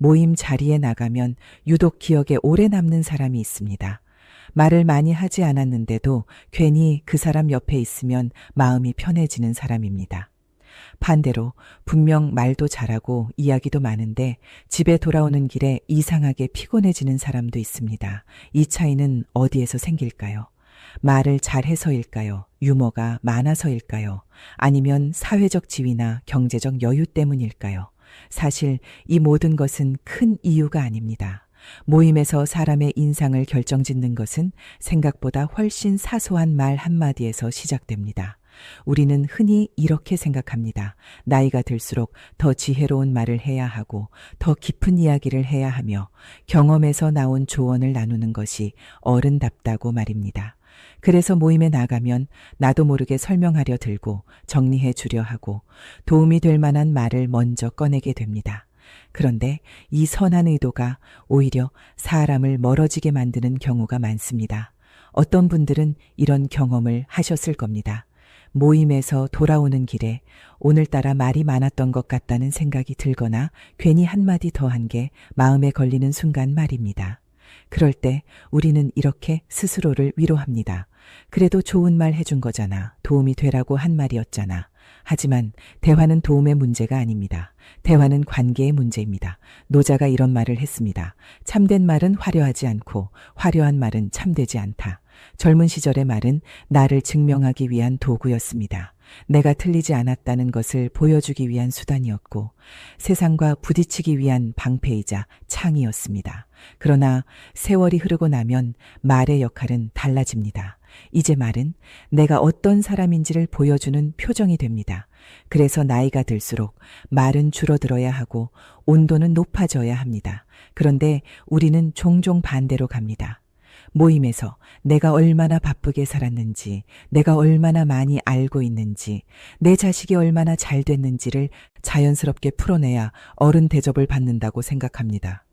모임 자리에 나가면 유독 기억에 오래 남는 사람이 있습니다. 말을 많이 하지 않았는데도 괜히 그 사람 옆에 있으면 마음이 편해지는 사람입니다. 반대로 분명 말도 잘하고 이야기도 많은데 집에 돌아오는 길에 이상하게 피곤해지는 사람도 있습니다. 이 차이는 어디에서 생길까요? 말을 잘해서일까요? 유머가 많아서일까요? 아니면 사회적 지위나 경제적 여유 때문일까요? 사실 이 모든 것은 큰 이유가 아닙니다. 모임에서 사람의 인상을 결정짓는 것은 생각보다 훨씬 사소한 말 한마디에서 시작됩니다. 우리는 흔히 이렇게 생각합니다. 나이가 들수록 더 지혜로운 말을 해야 하고 더 깊은 이야기를 해야 하며 경험에서 나온 조언을 나누는 것이 어른답다고 말입니다. 그래서 모임에 나가면 나도 모르게 설명하려 들고 정리해 주려 하고 도움이 될 만한 말을 먼저 꺼내게 됩니다. 그런데 이 선한 의도가 오히려 사람을 멀어지게 만드는 경우가 많습니다. 어떤 분들은 이런 경험을 하셨을 겁니다. 모임에서 돌아오는 길에 오늘따라 말이 많았던 것 같다는 생각이 들거나 괜히 한마디 더한 게 마음에 걸리는 순간 말입니다. 그럴 때 우리는 이렇게 스스로를 위로합니다. 그래도 좋은 말 해준 거잖아. 도움이 되라고 한 말이었잖아. 하지만 대화는 도움의 문제가 아닙니다. 대화는 관계의 문제입니다. 노자가 이런 말을 했습니다. 참된 말은 화려하지 않고 화려한 말은 참되지 않다. 젊은 시절의 말은 나를 증명하기 위한 도구였습니다. 내가 틀리지 않았다는 것을 보여주기 위한 수단이었고 세상과 부딪히기 위한 방패이자 창이었습니다. 그러나 세월이 흐르고 나면 말의 역할은 달라집니다. 이제 말은 내가 어떤 사람인지를 보여주는 표정이 됩니다. 그래서 나이가 들수록 말은 줄어들어야 하고 온도는 높아져야 합니다. 그런데 우리는 종종 반대로 갑니다. 모임에서 내가 얼마나 바쁘게 살았는지, 내가 얼마나 많이 알고 있는지, 내 자식이 얼마나 잘 됐는지를 자연스럽게 풀어내야 어른 대접을 받는다고 생각합니다.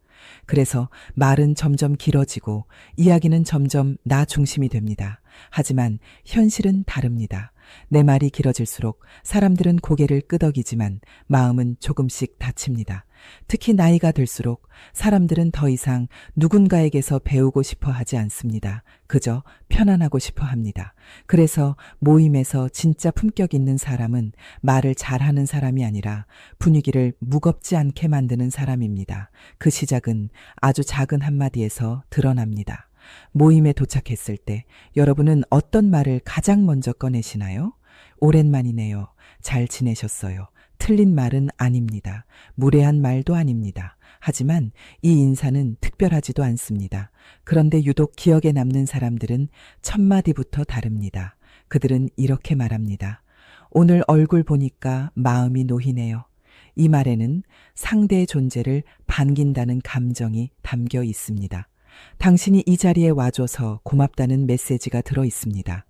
그래서 말은 점점 길어지고 이야기는 점점 나 중심이 됩니다. 하지만 현실은 다릅니다. 내 말이 길어질수록 사람들은 고개를 끄덕이지만 마음은 조금씩 다칩니다. 특히 나이가 들수록 사람들은 더 이상 누군가에게서 배우고 싶어 하지 않습니다. 그저 편안하고 싶어 합니다. 그래서 모임에서 진짜 품격 있는 사람은 말을 잘하는 사람이 아니라 분위기를 무겁지 않게 만드는 사람입니다. 그 시작은 아주 작은 한마디에서 드러납니다. 모임에 도착했을 때 여러분은 어떤 말을 가장 먼저 꺼내시나요? 오랜만이네요. 잘 지내셨어요. 틀린 말은 아닙니다. 무례한 말도 아닙니다. 하지만 이 인사는 특별하지도 않습니다. 그런데 유독 기억에 남는 사람들은 첫 마디부터 다릅니다. 그들은 이렇게 말합니다. 오늘 얼굴 보니까 마음이 놓이네요. 이 말에는 상대의 존재를 반긴다는 감정이 담겨 있습니다. 당신이 이 자리에 와줘서 고맙다는 메시지가 들어 있습니다.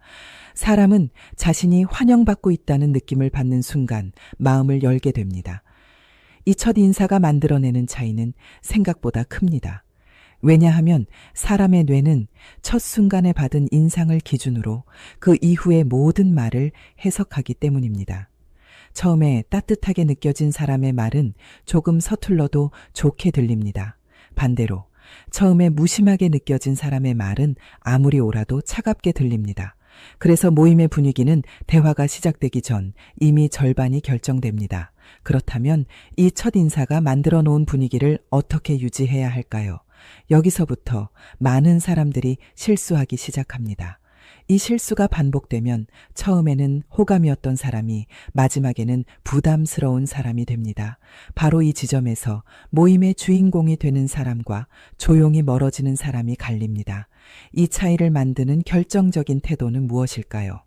사람은 자신이 환영받고 있다는 느낌을 받는 순간 마음을 열게 됩니다. 이 첫 인사가 만들어내는 차이는 생각보다 큽니다. 왜냐하면 사람의 뇌는 첫 순간에 받은 인상을 기준으로 그 이후의 모든 말을 해석하기 때문입니다. 처음에 따뜻하게 느껴진 사람의 말은 조금 서툴러도 좋게 들립니다. 반대로 처음에 무심하게 느껴진 사람의 말은 아무리 옳아도 차갑게 들립니다. 그래서 모임의 분위기는 대화가 시작되기 전 이미 절반이 결정됩니다. 그렇다면 이 첫 인사가 만들어 놓은 분위기를 어떻게 유지해야 할까요? 여기서부터 많은 사람들이 실수하기 시작합니다. 이 실수가 반복되면 처음에는 호감이었던 사람이 마지막에는 부담스러운 사람이 됩니다. 바로 이 지점에서 모임의 주인공이 되는 사람과 조용히 멀어지는 사람이 갈립니다. 이 차이를 만드는 결정적인 태도는 무엇일까요?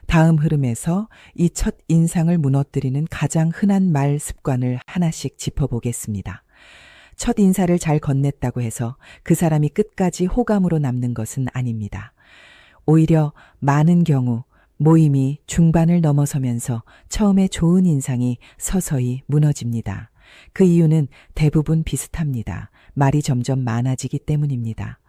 다음 흐름에서 이 첫 인상을 무너뜨리는 가장 흔한 말 습관을 하나씩 짚어보겠습니다. 첫 인사를 잘 건넸다고 해서 그 사람이 끝까지 호감으로 남는 것은 아닙니다. 오히려 많은 경우 모임이 중반을 넘어서면서 처음에 좋은 인상이 서서히 무너집니다. 그 이유는 대부분 비슷합니다. 말이 점점 많아지기 때문입니다.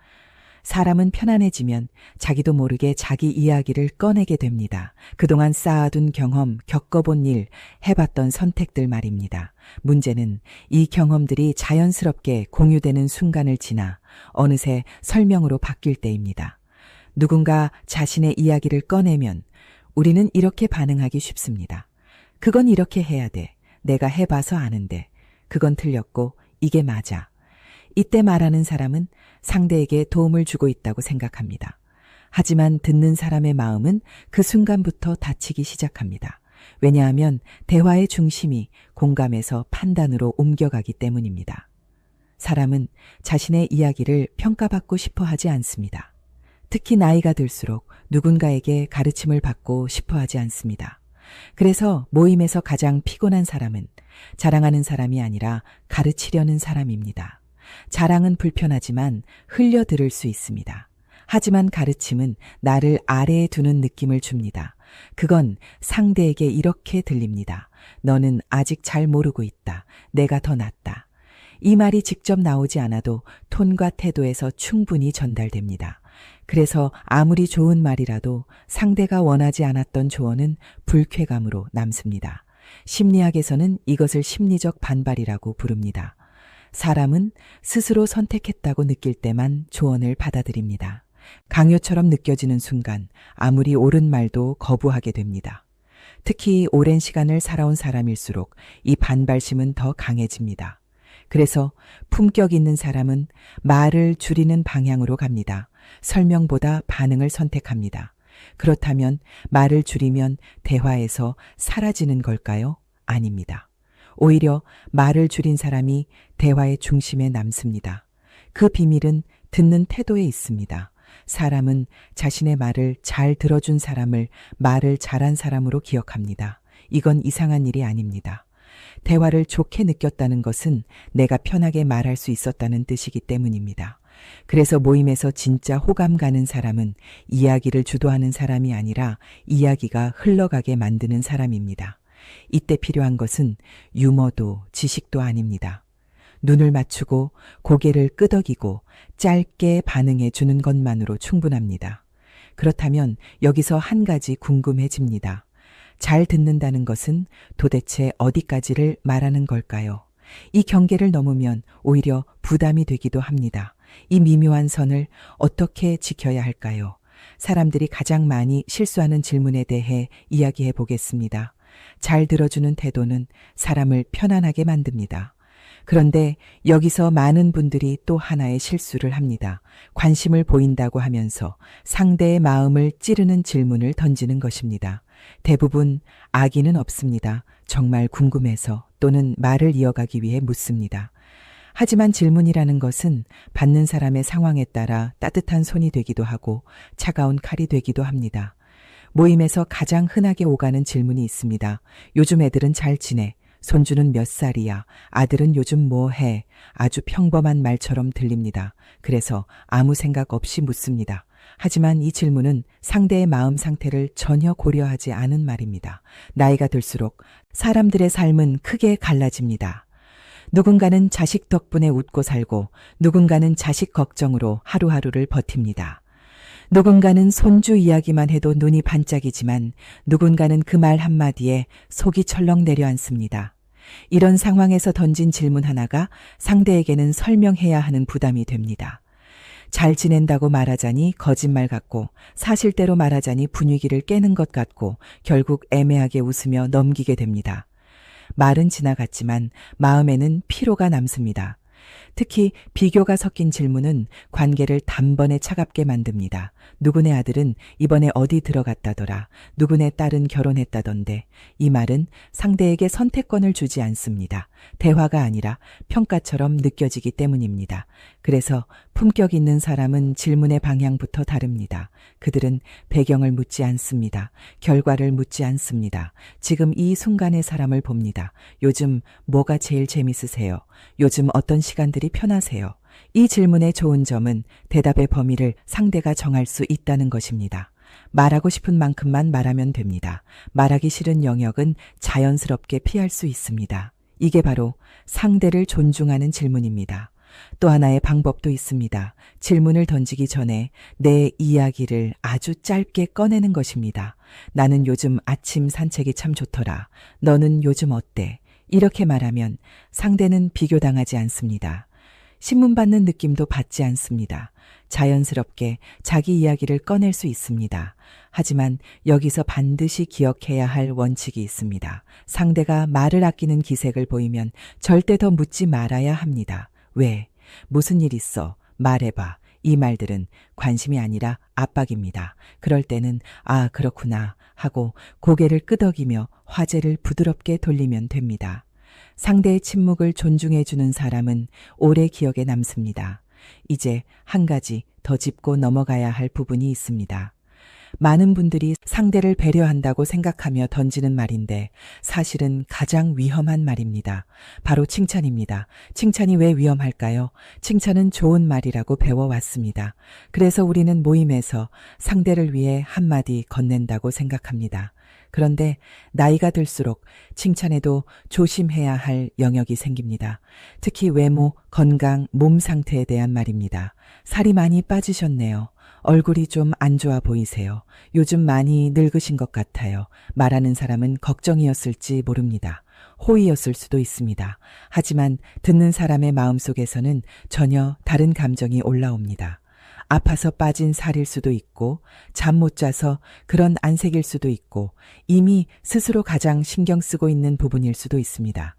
사람은 편안해지면 자기도 모르게 자기 이야기를 꺼내게 됩니다. 그동안 쌓아둔 경험, 겪어본 일, 해봤던 선택들 말입니다. 문제는 이 경험들이 자연스럽게 공유되는 순간을 지나 어느새 설명으로 바뀔 때입니다. 누군가 자신의 이야기를 꺼내면 우리는 이렇게 반응하기 쉽습니다. 그건 이렇게 해야 돼. 내가 해봐서 아는데. 그건 틀렸고 이게 맞아. 이때 말하는 사람은 상대에게 도움을 주고 있다고 생각합니다. 하지만 듣는 사람의 마음은 그 순간부터 다치기 시작합니다. 왜냐하면 대화의 중심이 공감에서 판단으로 옮겨가기 때문입니다. 사람은 자신의 이야기를 평가받고 싶어 하지 않습니다. 특히 나이가 들수록 누군가에게 가르침을 받고 싶어 하지 않습니다. 그래서 모임에서 가장 피곤한 사람은 자랑하는 사람이 아니라 가르치려는 사람입니다. 자랑은 불편하지만 흘려들을 수 있습니다. 하지만 가르침은 나를 아래에 두는 느낌을 줍니다. 그건 상대에게 이렇게 들립니다. 너는 아직 잘 모르고 있다. 내가 더 낫다. 이 말이 직접 나오지 않아도 톤과 태도에서 충분히 전달됩니다. 그래서 아무리 좋은 말이라도 상대가 원하지 않았던 조언은 불쾌감으로 남습니다. 심리학에서는 이것을 심리적 반발이라고 부릅니다. 사람은 스스로 선택했다고 느낄 때만 조언을 받아들입니다. 강요처럼 느껴지는 순간 아무리 옳은 말도 거부하게 됩니다. 특히 오랜 시간을 살아온 사람일수록 이 반발심은 더 강해집니다. 그래서 품격 있는 사람은 말을 줄이는 방향으로 갑니다. 설명보다 반응을 선택합니다. 그렇다면 말을 줄이면 대화에서 사라지는 걸까요? 아닙니다. 오히려 말을 줄인 사람이 대화의 중심에 남습니다. 그 비밀은 듣는 태도에 있습니다. 사람은 자신의 말을 잘 들어준 사람을 말을 잘한 사람으로 기억합니다. 이건 이상한 일이 아닙니다. 대화를 좋게 느꼈다는 것은 내가 편하게 말할 수 있었다는 뜻이기 때문입니다. 그래서 모임에서 진짜 호감 가는 사람은 이야기를 주도하는 사람이 아니라 이야기가 흘러가게 만드는 사람입니다. 이때 필요한 것은 유머도 지식도 아닙니다. 눈을 맞추고 고개를 끄덕이고 짧게 반응해 주는 것만으로 충분합니다. 그렇다면 여기서 한 가지 궁금해집니다. 잘 듣는다는 것은 도대체 어디까지를 말하는 걸까요? 이 경계를 넘으면 오히려 부담이 되기도 합니다. 이 미묘한 선을 어떻게 지켜야 할까요? 사람들이 가장 많이 실수하는 질문에 대해 이야기해 보겠습니다. 잘 들어주는 태도는 사람을 편안하게 만듭니다. 그런데 여기서 많은 분들이 또 하나의 실수를 합니다. 관심을 보인다고 하면서 상대의 마음을 찌르는 질문을 던지는 것입니다. 대부분 악의는 없습니다. 정말 궁금해서 또는 말을 이어가기 위해 묻습니다. 하지만 질문이라는 것은 받는 사람의 상황에 따라 따뜻한 손이 되기도 하고 차가운 칼이 되기도 합니다. 모임에서 가장 흔하게 오가는 질문이 있습니다. 요즘 애들은 잘 지내? 손주는 몇 살이야? 아들은 요즘 뭐 해? 아주 평범한 말처럼 들립니다. 그래서 아무 생각 없이 묻습니다. 하지만 이 질문은 상대의 마음 상태를 전혀 고려하지 않은 말입니다. 나이가 들수록 사람들의 삶은 크게 갈라집니다. 누군가는 자식 덕분에 웃고 살고 누군가는 자식 걱정으로 하루하루를 버팁니다. 누군가는 손주 이야기만 해도 눈이 반짝이지만 누군가는 그 말 한마디에 속이 철렁 내려앉습니다. 이런 상황에서 던진 질문 하나가 상대에게는 설명해야 하는 부담이 됩니다. 잘 지낸다고 말하자니 거짓말 같고 사실대로 말하자니 분위기를 깨는 것 같고 결국 애매하게 웃으며 넘기게 됩니다. 말은 지나갔지만 마음에는 피로가 남습니다. 특히 비교가 섞인 질문은 관계를 단번에 차갑게 만듭니다. 누구네 아들은 이번에 어디 들어갔다더라. 누구네 딸은 결혼했다던데. 이 말은 상대에게 선택권을 주지 않습니다. 대화가 아니라 평가처럼 느껴지기 때문입니다. 그래서 품격 있는 사람은 질문의 방향부터 다릅니다. 그들은 배경을 묻지 않습니다. 결과를 묻지 않습니다. 지금 이 순간의 사람을 봅니다. 요즘 뭐가 제일 재밌으세요? 요즘 어떤 시간들이 편하세요? 이 질문의 좋은 점은 대답의 범위를 상대가 정할 수 있다는 것입니다. 말하고 싶은 만큼만 말하면 됩니다. 말하기 싫은 영역은 자연스럽게 피할 수 있습니다. 이게 바로 상대를 존중하는 질문입니다. 또 하나의 방법도 있습니다. 질문을 던지기 전에 내 이야기를 아주 짧게 꺼내는 것입니다. 나는 요즘 아침 산책이 참 좋더라. 너는 요즘 어때? 이렇게 말하면 상대는 비교당하지 않습니다. 신문받는 느낌도 받지 않습니다. 자연스럽게 자기 이야기를 꺼낼 수 있습니다. 하지만 여기서 반드시 기억해야 할 원칙이 있습니다. 상대가 말을 아끼는 기색을 보이면 절대 더 묻지 말아야 합니다. 왜? 무슨 일 있어? 말해봐. 이 말들은 관심이 아니라 압박입니다. 그럴 때는 아, 그렇구나 하고 고개를 끄덕이며 화제를 부드럽게 돌리면 됩니다. 상대의 침묵을 존중해주는 사람은 오래 기억에 남습니다. 이제 한 가지 더 짚고 넘어가야 할 부분이 있습니다. 많은 분들이 상대를 배려한다고 생각하며 던지는 말인데 사실은 가장 위험한 말입니다. 바로 칭찬입니다. 칭찬이 왜 위험할까요? 칭찬은 좋은 말이라고 배워왔습니다. 그래서 우리는 모임에서 상대를 위해 한마디 건넨다고 생각합니다. 그런데 나이가 들수록 칭찬에도 조심해야 할 영역이 생깁니다. 특히 외모, 건강, 몸 상태에 대한 말입니다. 살이 많이 빠지셨네요. 얼굴이 좀 안 좋아 보이세요. 요즘 많이 늙으신 것 같아요. 말하는 사람은 걱정이었을지 모릅니다. 호의였을 수도 있습니다. 하지만 듣는 사람의 마음속에서는 전혀 다른 감정이 올라옵니다. 아파서 빠진 살일 수도 있고 잠 못 자서 그런 안색일 수도 있고 이미 스스로 가장 신경 쓰고 있는 부분일 수도 있습니다.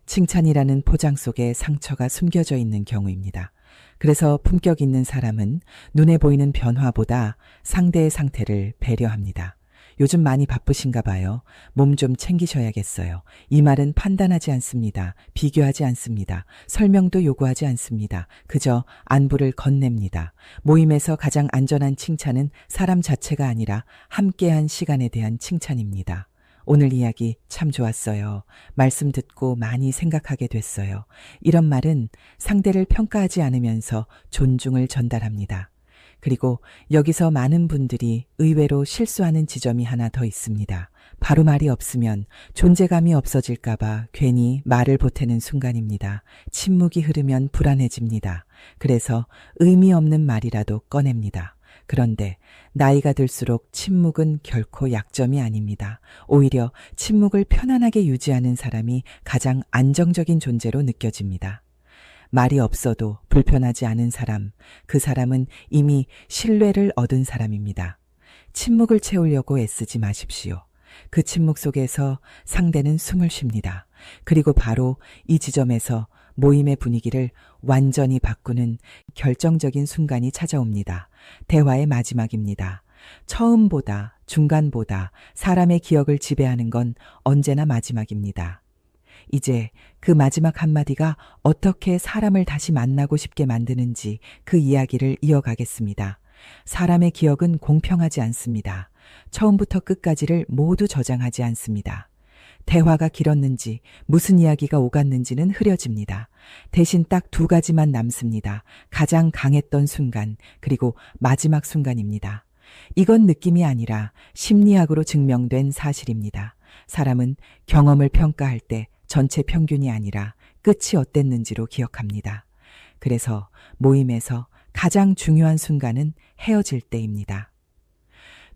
칭찬이라는 포장 속에 상처가 숨겨져 있는 경우입니다. 그래서 품격 있는 사람은 눈에 보이는 변화보다 상대의 상태를 배려합니다. 요즘 많이 바쁘신가 봐요. 몸 좀 챙기셔야겠어요. 이 말은 판단하지 않습니다. 비교하지 않습니다. 설명도 요구하지 않습니다. 그저 안부를 건넵니다. 모임에서 가장 안전한 칭찬은 사람 자체가 아니라 함께한 시간에 대한 칭찬입니다. 오늘 이야기 참 좋았어요. 말씀 듣고 많이 생각하게 됐어요. 이런 말은 상대를 평가하지 않으면서 존중을 전달합니다. 그리고 여기서 많은 분들이 의외로 실수하는 지점이 하나 더 있습니다. 바로 말이 없으면 존재감이 없어질까봐 괜히 말을 보태는 순간입니다. 침묵이 흐르면 불안해집니다. 그래서 의미 없는 말이라도 꺼냅니다. 그런데 나이가 들수록 침묵은 결코 약점이 아닙니다. 오히려 침묵을 편안하게 유지하는 사람이 가장 안정적인 존재로 느껴집니다. 말이 없어도 불편하지 않은 사람, 그 사람은 이미 신뢰를 얻은 사람입니다. 침묵을 채우려고 애쓰지 마십시오. 그 침묵 속에서 상대는 숨을 쉽니다. 그리고 바로 이 지점에서 모임의 분위기를 완전히 바꾸는 결정적인 순간이 찾아옵니다. 대화의 마지막입니다. 처음보다 중간보다 사람의 기억을 지배하는 건 언제나 마지막입니다. 이제 그 마지막 한마디가 어떻게 사람을 다시 만나고 싶게 만드는지 그 이야기를 이어가겠습니다. 사람의 기억은 공평하지 않습니다. 처음부터 끝까지를 모두 저장하지 않습니다. 대화가 길었는지 무슨 이야기가 오갔는지는 흐려집니다. 대신 딱 두 가지만 남습니다. 가장 강했던 순간, 그리고 마지막 순간입니다. 이건 느낌이 아니라 심리학으로 증명된 사실입니다. 사람은 경험을 평가할 때 전체 평균이 아니라 끝이 어땠는지로 기억합니다. 그래서 모임에서 가장 중요한 순간은 헤어질 때입니다.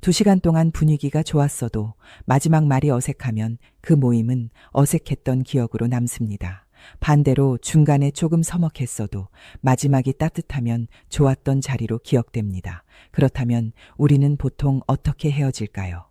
2시간 동안 분위기가 좋았어도 마지막 말이 어색하면 그 모임은 어색했던 기억으로 남습니다. 반대로 중간에 조금 서먹했어도 마지막이 따뜻하면 좋았던 자리로 기억됩니다. 그렇다면 우리는 보통 어떻게 헤어질까요?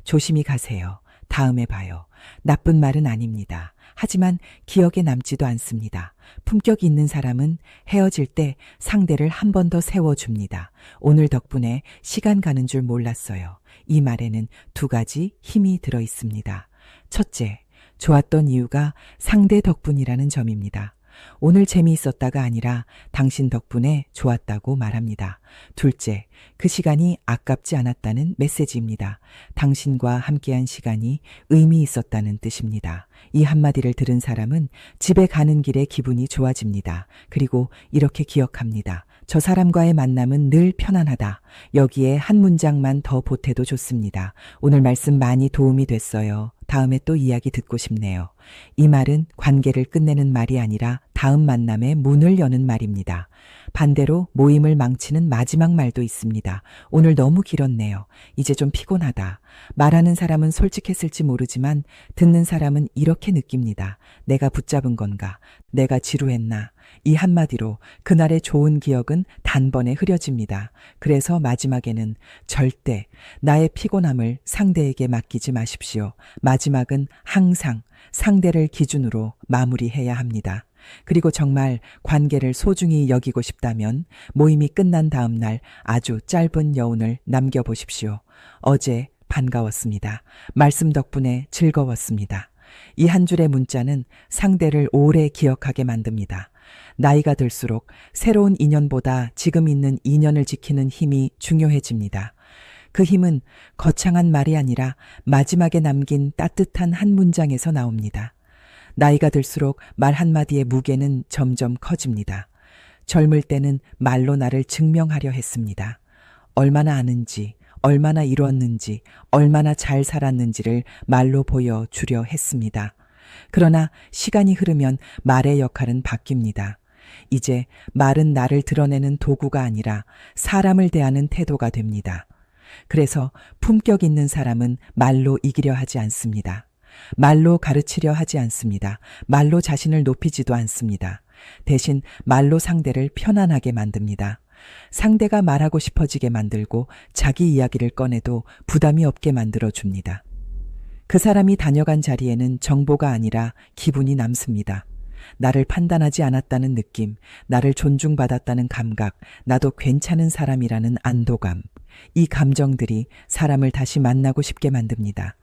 조심히 가세요. 다음에 봐요. 나쁜 말은 아닙니다. 하지만 기억에 남지도 않습니다. 품격 있는 사람은 헤어질 때 상대를 한 번 더 세워줍니다. 오늘 덕분에 시간 가는 줄 몰랐어요. 이 말에는 2가지 힘이 들어 있습니다. 첫째, 좋았던 이유가 상대 덕분이라는 점입니다. 오늘 재미있었다가 아니라 당신 덕분에 좋았다고 말합니다. 둘째, 그 시간이 아깝지 않았다는 메시지입니다. 당신과 함께한 시간이 의미 있었다는 뜻입니다. 이 한마디를 들은 사람은 집에 가는 길에 기분이 좋아집니다. 그리고 이렇게 기억합니다. 저 사람과의 만남은 늘 편안하다. 여기에 한 문장만 더 보태도 좋습니다. 오늘 말씀 많이 도움이 됐어요. 다음에 또 이야기 듣고 싶네요. 이 말은 관계를 끝내는 말이 아니라 다음 만남에 문을 여는 말입니다. 반대로 모임을 망치는 마지막 말도 있습니다. 오늘 너무 길었네요. 이제 좀 피곤하다. 말하는 사람은 솔직했을지 모르지만 듣는 사람은 이렇게 느낍니다. 내가 붙잡은 건가? 내가 지루했나? 이 한마디로 그날의 좋은 기억은 단번에 흐려집니다. 그래서 마지막에는 절대 나의 피곤함을 상대에게 맡기지 마십시오. 마지막은 항상 상대를 기준으로 마무리해야 합니다. 그리고 정말 관계를 소중히 여기고 싶다면 모임이 끝난 다음 날 아주 짧은 여운을 남겨보십시오. 어제 반가웠습니다. 말씀 덕분에 즐거웠습니다. 이 한 줄의 문자는 상대를 오래 기억하게 만듭니다. 나이가 들수록 새로운 인연보다 지금 있는 인연을 지키는 힘이 중요해집니다. 그 힘은 거창한 말이 아니라 마지막에 남긴 따뜻한 한 문장에서 나옵니다. 나이가 들수록 말 한마디의 무게는 점점 커집니다. 젊을 때는 말로 나를 증명하려 했습니다. 얼마나 아는지, 얼마나 이루었는지, 얼마나 잘 살았는지를 말로 보여주려 했습니다. 그러나 시간이 흐르면 말의 역할은 바뀝니다. 이제 말은 나를 드러내는 도구가 아니라 사람을 대하는 태도가 됩니다. 그래서 품격 있는 사람은 말로 이기려 하지 않습니다. 말로 가르치려 하지 않습니다. 말로 자신을 높이지도 않습니다. 대신 말로 상대를 편안하게 만듭니다. 상대가 말하고 싶어지게 만들고 자기 이야기를 꺼내도 부담이 없게 만들어줍니다. 그 사람이 다녀간 자리에는 정보가 아니라 기분이 남습니다. 나를 판단하지 않았다는 느낌, 나를 존중받았다는 감각, 나도 괜찮은 사람이라는 안도감. 이 감정들이 사람을 다시 만나고 싶게 만듭니다.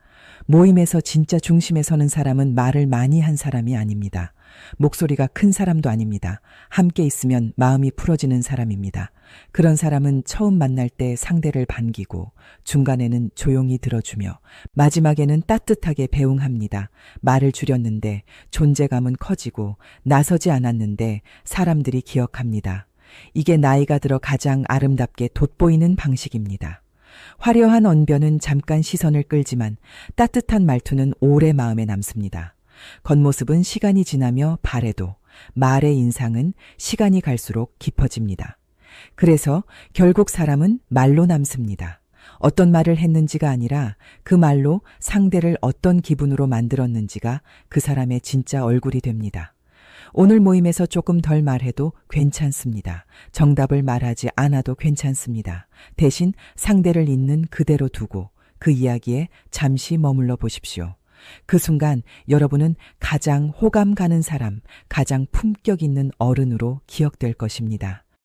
모임에서 진짜 중심에 서는 사람은 말을 많이 한 사람이 아닙니다. 목소리가 큰 사람도 아닙니다. 함께 있으면 마음이 풀어지는 사람입니다. 그런 사람은 처음 만날 때 상대를 반기고 중간에는 조용히 들어주며 마지막에는 따뜻하게 배웅합니다. 말을 줄였는데 존재감은 커지고 나서지 않았는데 사람들이 기억합니다. 이게 나이가 들어 가장 아름답게 돋보이는 방식입니다. 화려한 언변은 잠깐 시선을 끌지만 따뜻한 말투는 오래 마음에 남습니다. 겉모습은 시간이 지나며 바래도 말의 인상은 시간이 갈수록 깊어집니다. 그래서 결국 사람은 말로 남습니다. 어떤 말을 했는지가 아니라 그 말로 상대를 어떤 기분으로 만들었는지가 그 사람의 진짜 얼굴이 됩니다. 오늘 모임에서 조금 덜 말해도 괜찮습니다. 정답을 말하지 않아도 괜찮습니다. 대신 상대를 있는 그대로 두고 그 이야기에 잠시 머물러 보십시오. 그 순간 여러분은 가장 호감 가는 사람, 가장 품격 있는 어른으로 기억될 것입니다.